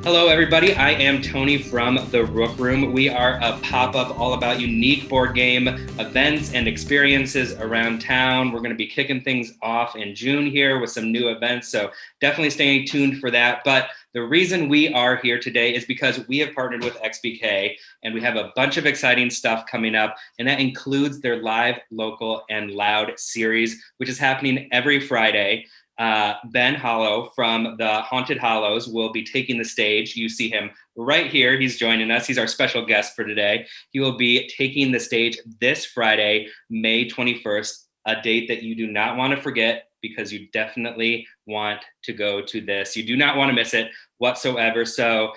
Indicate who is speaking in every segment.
Speaker 1: Hello, everybody. I am Tony from the Rook Room. We are a pop-up all about unique board game events and experiences around town. We're going to be kicking things off in June here with some new events, so definitely stay tuned for that. But the reason we are here today is because we have partnered with XBK, and we have a bunch of exciting stuff coming up, and that includes their Live, Local, and Loud series, which is happening every Friday. Ben Hallow from the Haunted Hollows will be taking the stage. You see him right here. He's joining us. He's our special guest for today. He will be taking the stage this Friday, May 21st, a date that you do not want to forget because you definitely want to go to this. You do not want to miss it whatsoever. So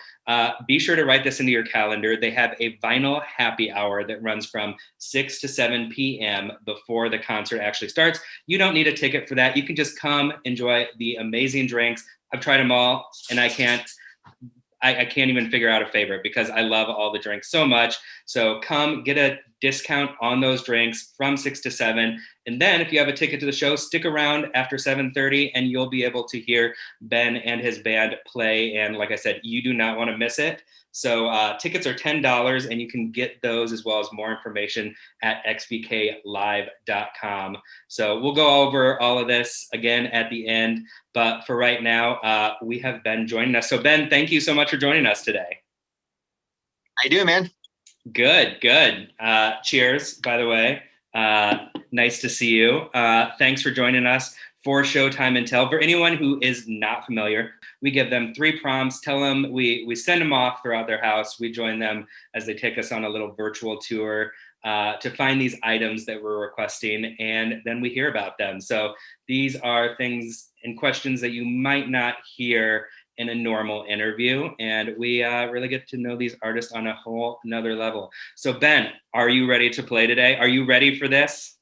Speaker 1: be sure to write this into your calendar. They have a vinyl happy hour that runs from 6 to 7 p.m. before the concert actually starts. You don't need a ticket for that. You can just come enjoy the amazing drinks. I've tried them all, and I can't even figure out a favorite because I love all the drinks so much. So come get a discount on those drinks from 6 to 7. And then if you have a ticket to the show, stick around after 7:30 and you'll be able to hear Ben and his band play. And like I said, you do not want to miss it. So tickets are $10 and you can get those as well as more information at xbklive.com. So we'll go over all of this again at the end. But for right now, we have Ben joining us. So Ben, thank you so much for joining us today.
Speaker 2: How you doing, man?
Speaker 1: Good. Cheers, by the way. Nice to see you. Thanks for joining us for Showtime and Tell. For anyone who is not familiar, we give them 3 prompts, tell them, we send them off throughout their house. We join them as they take us on a little virtual tour to find these items that we're requesting, and then we hear about them. So these are things and questions that you might not hear in a normal interview, and we really get to know these artists on a whole another level. So Ben, are you ready to play today? Are you ready for this?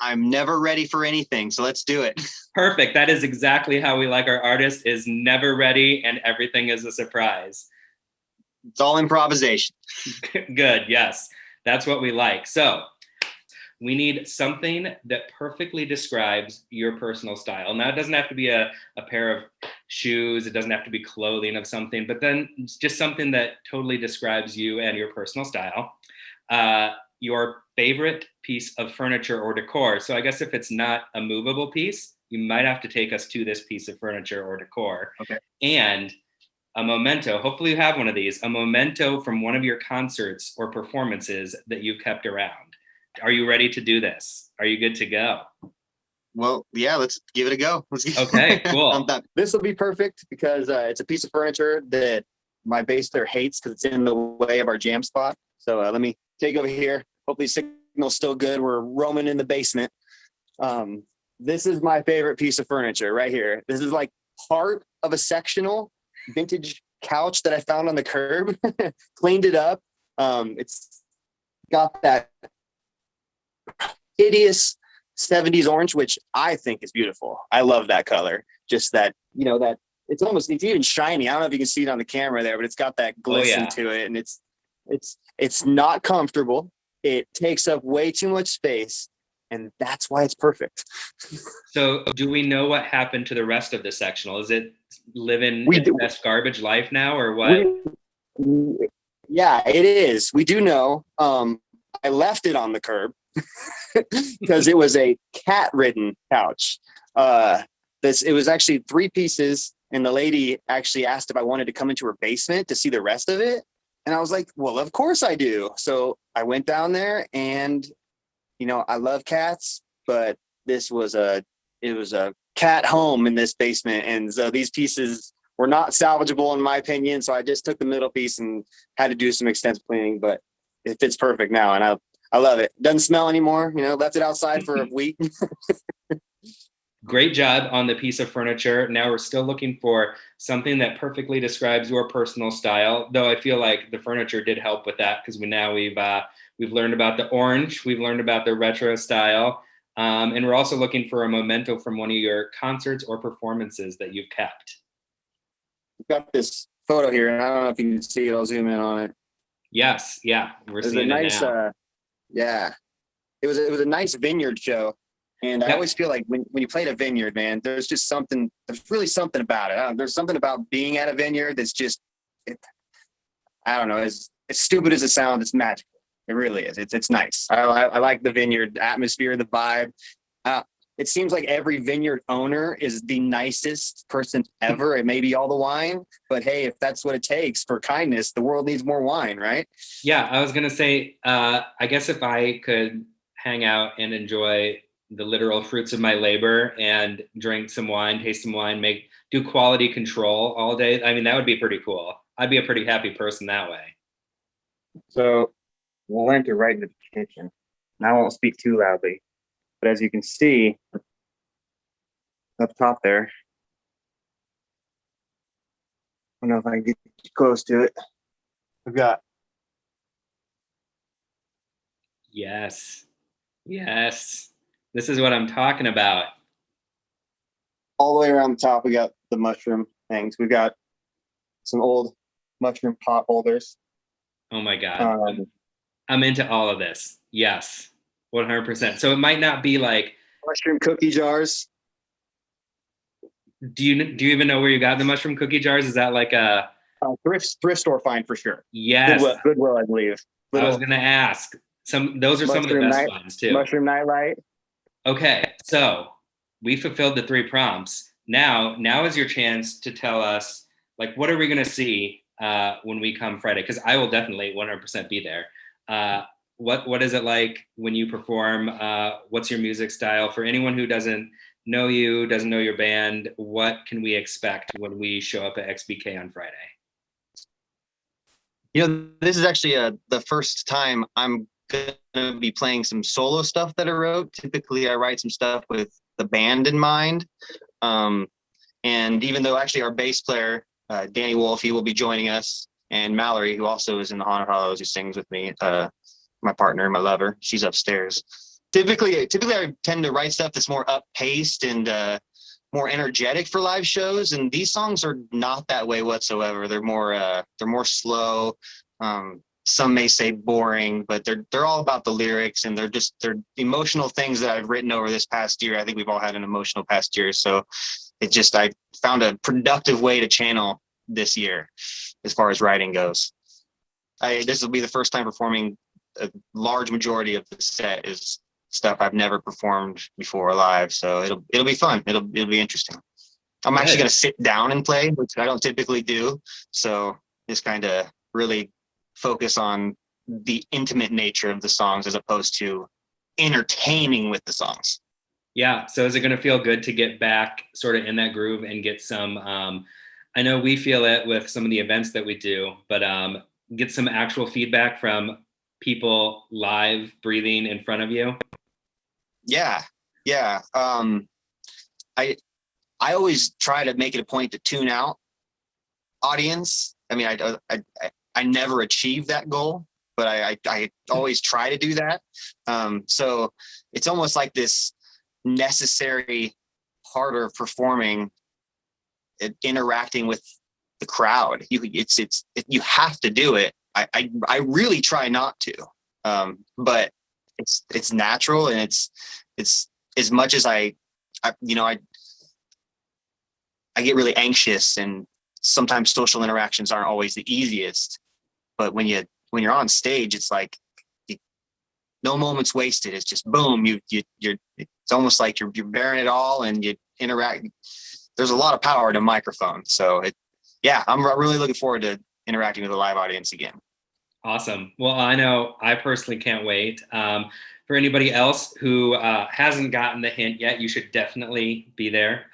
Speaker 2: I'm never ready for anything, so let's do it.
Speaker 1: Perfect. That is exactly how we like our artists, is never ready and everything is a surprise.
Speaker 2: It's all improvisation.
Speaker 1: Good, yes. That's what we like. So we need something that perfectly describes your personal style. Now, it doesn't have to be a pair of shoes. It doesn't have to be clothing of something, but then it's just something that totally describes you and your personal style. Your favorite piece of furniture or decor. So I guess if it's not a movable piece, you might have to take us to this piece of furniture or decor.
Speaker 2: Okay.
Speaker 1: And a memento, hopefully you have one of these, a memento from one of your concerts or performances that you've kept around. Are you ready to do this? Are you good to go?
Speaker 2: Well, yeah, let's give it a go.
Speaker 1: Okay, cool.
Speaker 2: This will be perfect because it's a piece of furniture that my bass player hates because it's in the way of our jam spot. So let me take over here. Hopefully signal's still good. We're roaming in the basement. This is my favorite piece of furniture right here. This is like part of a sectional vintage couch that I found on the curb. Cleaned it up. It's got that hideous 70s orange, which I think is beautiful. I love that color. Just that, that it's even shiny. I don't know if you can see it on the camera there, but it's got that glisten to it. And it's not comfortable. It takes up way too much space. And that's why it's perfect.
Speaker 1: So do we know what happened to the rest of the sectional? Is it living its best garbage life now or what?
Speaker 2: Yeah, it is. We do know. I left it on the curb because it was a cat-ridden couch. It was actually 3 pieces, and the lady actually asked if I wanted to come into her basement to see the rest of it. And I was like, well, of course I do. So I went down there and I love cats, but it was a cat home in this basement. And so these pieces were not salvageable in my opinion. So I just took the middle piece and had to do some extensive cleaning, but it fits perfect now. And I love it. Doesn't smell anymore. Left it outside for a week.
Speaker 1: Great job on the piece of furniture. Now we're still looking for something that perfectly describes your personal style, though I feel like the furniture did help with that because we've learned about the orange, we've learned about the retro style, and we're also looking for a memento from one of your concerts or performances that you've kept.
Speaker 2: We've got this photo here, and I don't know if you can see it. I'll zoom in on it.
Speaker 1: Yes, yeah, we're seeing it now.
Speaker 2: Yeah, it was a nice vineyard show. And I always feel like when you play at a vineyard, man, there's really something about it. There's something about being at a vineyard that's just I don't know, as stupid as it sounds, it's magical. It really is. It's nice. I like the vineyard atmosphere, the vibe. It seems like every vineyard owner is the nicest person ever. It may be all the wine, but hey, if that's what it takes for kindness, the world needs more wine, right?
Speaker 1: Yeah, I was gonna say, I guess if I could hang out and enjoy the literal fruits of my labor and drink some wine, taste some wine, do quality control all day, I mean, that would be pretty cool. I'd be a pretty happy person that way.
Speaker 3: So we'll enter right into the kitchen. And I won't speak too loudly, but as you can see up top there, I don't know if I can get close to it. We've got
Speaker 1: Yes. This is what I'm talking about.
Speaker 3: all the way around the top, we got the mushroom things. We've got some old mushroom pot holders.
Speaker 1: Oh my God. I'm into all of this. Yes, 100%. So it might not be like
Speaker 2: Mushroom cookie jars.
Speaker 1: Do you even know where you got the mushroom cookie jars? Is that like a
Speaker 2: Thrift store find for sure.
Speaker 1: yes?
Speaker 2: Goodwill, I believe.
Speaker 1: I was gonna ask. Those are some of the best ones too.
Speaker 2: Mushroom nightlight.
Speaker 1: Okay, so we fulfilled the 3 prompts. Now is your chance to tell us, like, what are we gonna see when we come Friday? Because I will definitely 100% be there. What is it like when you perform? What's your music style? For anyone who doesn't know you, doesn't know your band, what can we expect when we show up at XBK on Friday?
Speaker 2: You know, this is actually the first time I'm gonna be playing some solo stuff that I wrote. Typically, I write some stuff with the band in mind. And even though actually our bass player, Danny Wolfe, he will be joining us, and Mallory, who also is in the Haunted Hollows, who sings with me, my partner, my lover, she's upstairs. Typically, I tend to write stuff that's more up-paced and more energetic for live shows, and these songs are not that way whatsoever. They're more slow. Some may say boring, but they're all about the lyrics, and they're emotional things that I've written over this past year. I think we've all had an emotional past year, so I found a productive way to channel this year as far as writing goes. This will be the first time performing. A large majority of the set is stuff I've never performed before live, so it'll be fun. It'll be interesting. I'm actually going to sit down and play, which I don't typically do, so just kind of really focus on the intimate nature of the songs as opposed to entertaining with the songs.
Speaker 1: Yeah, so is it going to feel good to get back sort of in that groove and get some I know we feel it with some of the events that we do, but get some actual feedback from people live breathing in front of you?
Speaker 2: Yeah. I always try to make it a point to tune out audience. I mean, I never achieve that goal, but I always try to do that. So it's almost like this necessary part of performing, interacting with the crowd. You have to do it. I really try not to, but it's natural, and it's as much as I get really anxious, and sometimes social interactions aren't always the easiest. But when you're on stage, it's like no moment's wasted. It's just boom. It's almost like you're bearing it all, and you interact. There's a lot of power to microphone. So I'm really looking forward to interacting with a live audience again.
Speaker 1: Awesome. Well, I know I personally can't wait. For anybody else who hasn't gotten the hint yet, you should definitely be there.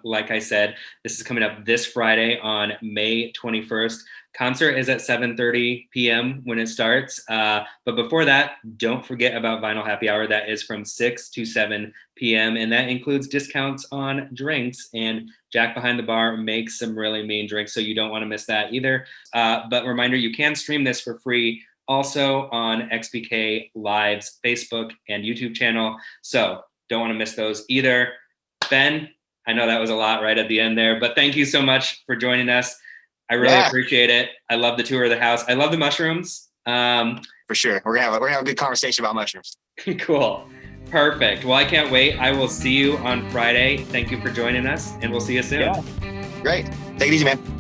Speaker 1: Like I said, this is coming up this Friday on May 21st. Concert is at 7:30 p.m. when it starts. But before that, don't forget about Vinyl Happy Hour. That is from 6 to 7 p.m. And that includes discounts on drinks. And Jack behind the bar makes some really mean drinks, so you don't want to miss that either. But reminder, you can stream this for free also on XBK Live's Facebook and YouTube channel. So don't want to miss those either. Ben, I know that was a lot right at the end there, but thank you so much for joining us. I really appreciate it. I love the tour of the house. I love the mushrooms.
Speaker 2: For sure. We're gonna have a good conversation about mushrooms.
Speaker 1: Cool. Perfect. Well, I can't wait. I will see you on Friday. Thank you for joining us, and we'll see you soon.
Speaker 2: Yeah. Great. Take it easy, man.